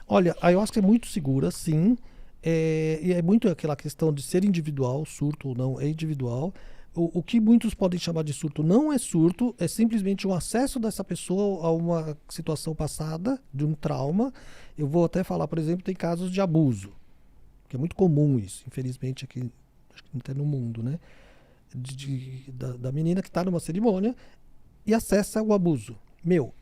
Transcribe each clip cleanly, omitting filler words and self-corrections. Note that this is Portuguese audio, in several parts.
Olha, a ayahuasca é muito segura, sim. E é muito aquela questão de ser individual, surto ou não, é individual. O que muitos podem chamar de surto não é surto, é simplesmente um acesso dessa pessoa a uma situação passada, de um trauma. Eu vou até falar, por exemplo, tem casos de abuso, que é muito comum isso, infelizmente, aqui, acho que até no mundo, né? Da menina que está numa cerimônia e acessa o abuso.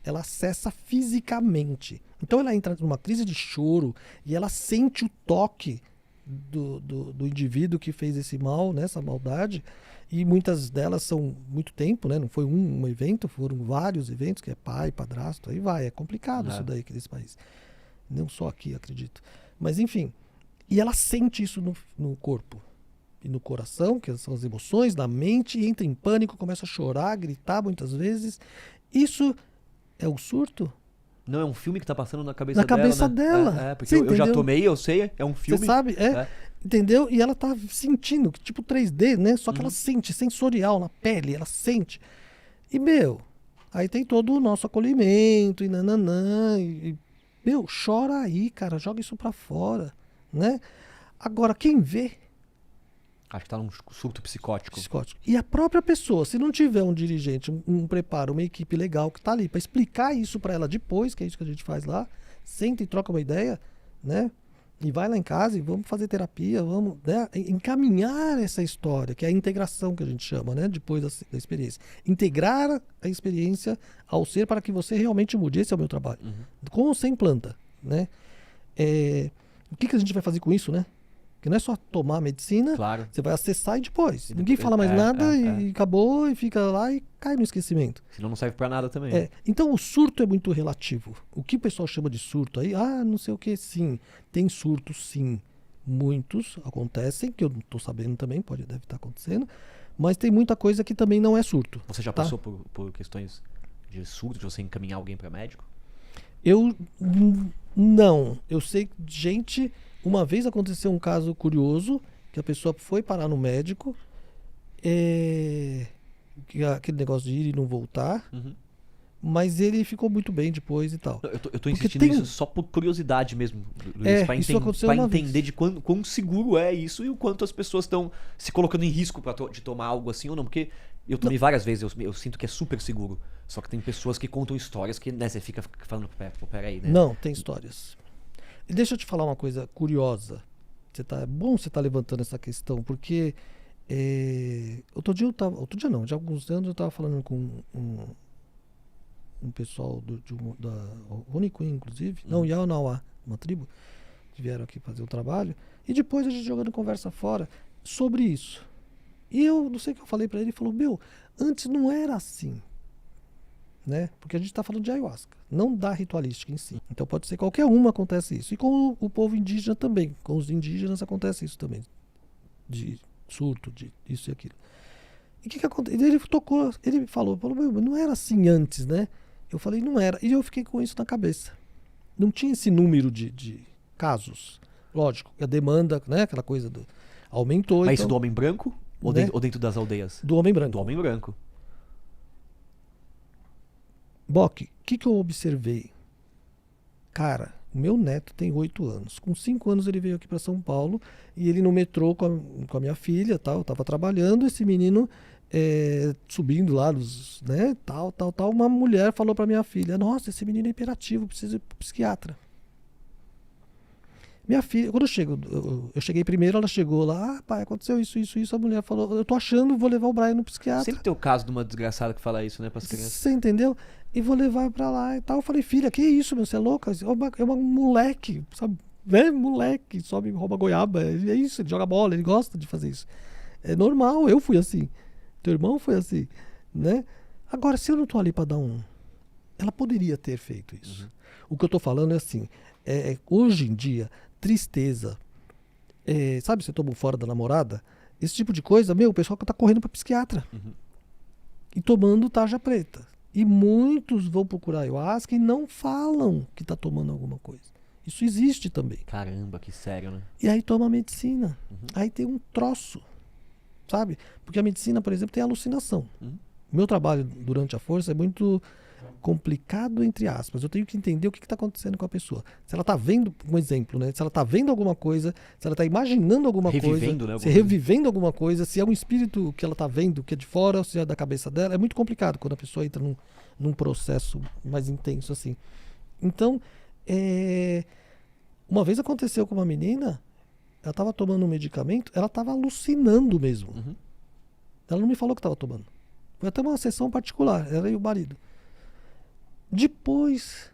Ela acessa fisicamente. Então ela entra numa crise de choro e ela sente o toque do indivíduo que fez esse mal, né, essa maldade. E muitas delas são muito tempo, né? Não foi um evento, foram vários eventos, que é pai, padrasto, aí vai. É complicado isso daí aqui nesse país. Não só aqui, acredito. Mas enfim. E ela sente isso no corpo e no coração, que são as emoções, na mente, e entra em pânico, começa a chorar, gritar muitas vezes. Isso é o surto? Não, é um filme que tá passando na cabeça Na dela, cabeça né? dela. Porque Você eu já entendeu? tomei, eu sei, é um Você filme. sabe? Entendeu? E ela tá sentindo, tipo 3D, né? Só que ela sente, sensorial, na pele, ela sente. E, aí tem todo o nosso acolhimento, e nananã, chora aí, cara, joga isso pra fora, né? Agora, quem vê, Acho que tá num surto psicótico. psicótico. E a própria pessoa, se não tiver um dirigente, um preparo, uma equipe legal que tá ali para explicar isso para ela depois, que é isso que a gente faz lá, senta e troca uma ideia, né? E vai lá em casa e vamos fazer terapia, vamos, né, encaminhar essa história, que é a integração que a gente chama, né? Depois da experiência. Integrar a experiência ao ser para que você realmente mude. Esse é o meu trabalho. Com ou sem planta, né? O que a gente vai fazer com isso, né? Porque não é só tomar a medicina, Claro. você vai acessar e depois. Ninguém fala mais nada e acabou e fica lá e cai no esquecimento. Senão não serve pra nada também. Então o surto é muito relativo. O que o pessoal chama de surto aí, não sei o que, sim. Tem surtos, sim. Muitos acontecem, que eu não estou sabendo também, deve estar acontecendo. Mas tem muita coisa que também não é surto. Você já passou por questões de surto, de você encaminhar alguém pra médico? Eu não. Eu sei de gente. Uma vez aconteceu um caso curioso, que a pessoa foi parar no médico, aquele negócio de ir e não voltar, mas ele ficou muito bem depois e tal. Eu tô insistindo nisso só por curiosidade mesmo, Luiz, pra entender de quão seguro é isso e o quanto as pessoas estão se colocando em risco de tomar algo assim ou não, porque eu tomei várias vezes, eu sinto que é super seguro, só que tem pessoas que contam histórias que, né, você fica falando, peraí, né? Não, tem histórias. E deixa eu te falar uma coisa curiosa. É bom você estar levantando essa questão, porque outro dia não, de alguns anos eu estava falando com um pessoal da Rony Queen, inclusive, não, Yaunauá, uma tribo, que vieram aqui fazer o trabalho, e depois a gente jogando conversa fora sobre isso. E eu não sei o que eu falei para ele, ele falou, antes não era assim. Né? Porque a gente está falando de ayahuasca, não da ritualística em si. Então pode ser qualquer uma acontece isso. E com o povo indígena também. Com os indígenas acontece isso também. De surto, de isso e aquilo. E o que acontece? Ele falou, não era assim antes, né? Eu falei, não era. E eu fiquei com isso na cabeça. Não tinha esse número de casos. Lógico, a demanda, né? Aquela coisa aumentou. Mas então, isso do homem branco? Ou, né? ou dentro das aldeias? Do homem branco. Do homem branco. Bock, o que eu observei? Cara, o meu neto tem 8 anos. Com 5 anos ele veio aqui para São Paulo e ele no metrô com a minha filha, tal, eu tava trabalhando, esse menino subindo lá, né, tal. Uma mulher falou para minha filha, nossa, esse menino é hiperativo, precisa ir pro psiquiatra. Minha filha, quando eu cheguei primeiro, ela chegou lá, pai, aconteceu isso, a mulher falou, eu tô achando, vou levar o Brian no psiquiatra. Sempre tem o caso de uma desgraçada que fala isso, né, pras crianças. Você entendeu? E vou levar pra lá e tal. Eu falei, filha, que isso, meu? Você é louca? É uma moleque, sabe? Moleque, sobe, rouba goiaba. É isso, ele joga bola, ele gosta de fazer isso. É normal, eu fui assim. Teu irmão foi assim, né? Agora, se eu não tô ali pra dar ela poderia ter feito isso. O que eu tô falando é assim, hoje em dia, tristeza, sabe, você tomou fora da namorada? Esse tipo de coisa, o pessoal tá correndo pra psiquiatra. E tomando tarja preta. E muitos vão procurar ayahuasca e não falam que tá tomando alguma coisa. Isso existe também. Caramba, que sério, né? E aí toma medicina. Aí tem um troço, sabe? Porque a medicina, por exemplo, tem alucinação. O meu trabalho durante a força é muito complicado entre aspas. Eu tenho que entender o que está acontecendo com a pessoa. Se ela está vendo, um exemplo, né? Se ela está vendo alguma coisa, se ela está imaginando alguma revivendo, coisa, né, se revivendo alguma coisa, se é um espírito que ela está vendo que é de fora ou se é da cabeça dela, é muito complicado quando a pessoa entra num processo mais intenso assim. Então, uma vez aconteceu com uma menina, ela estava tomando um medicamento, ela estava alucinando mesmo. Uhum. Ela não me falou que estava tomando. Foi até uma sessão particular, ela e o marido. Depois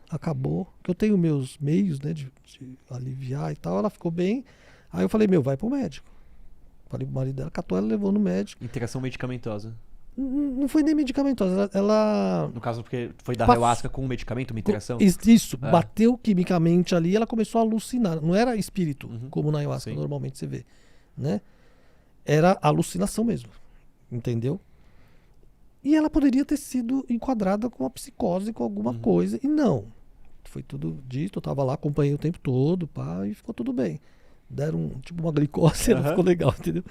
acabou, que eu tenho meus meios, né, de aliviar e tal, ela ficou bem. Aí eu falei, vai pro médico. Falei pro marido dela, catou ela, levou no médico. Interação medicamentosa. Não foi nem medicamentosa, ela... No caso, porque foi da ayahuasca com um medicamento, uma interação? Isso, bateu quimicamente ali, ela começou a alucinar. Não era espírito, como na ayahuasca Sim. normalmente você vê, né? Era alucinação mesmo, entendeu? E ela poderia ter sido enquadrada com uma psicose, com alguma coisa, e não. Foi tudo dito, eu tava lá, acompanhei o tempo todo, pá, e ficou tudo bem. Deram tipo uma glicose, ela ficou legal, entendeu?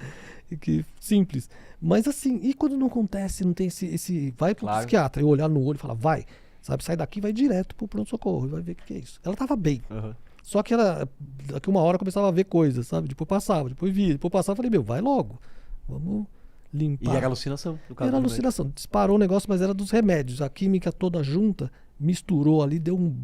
E que simples. Mas assim, e quando não acontece, não tem esse vai pro psiquiatra, eu olhar no olho e falar, vai, sabe, sai daqui, vai direto pro pronto-socorro e vai ver o que é isso. Ela tava bem. Só que ela, daqui uma hora começava a ver coisas, sabe? Depois passava, depois via, depois passava, eu falei, vai logo, vamos limpar. E era alucinação, no caso. Era alucinação, disparou o negócio, mas era dos remédios. A química toda junta, misturou ali, deu um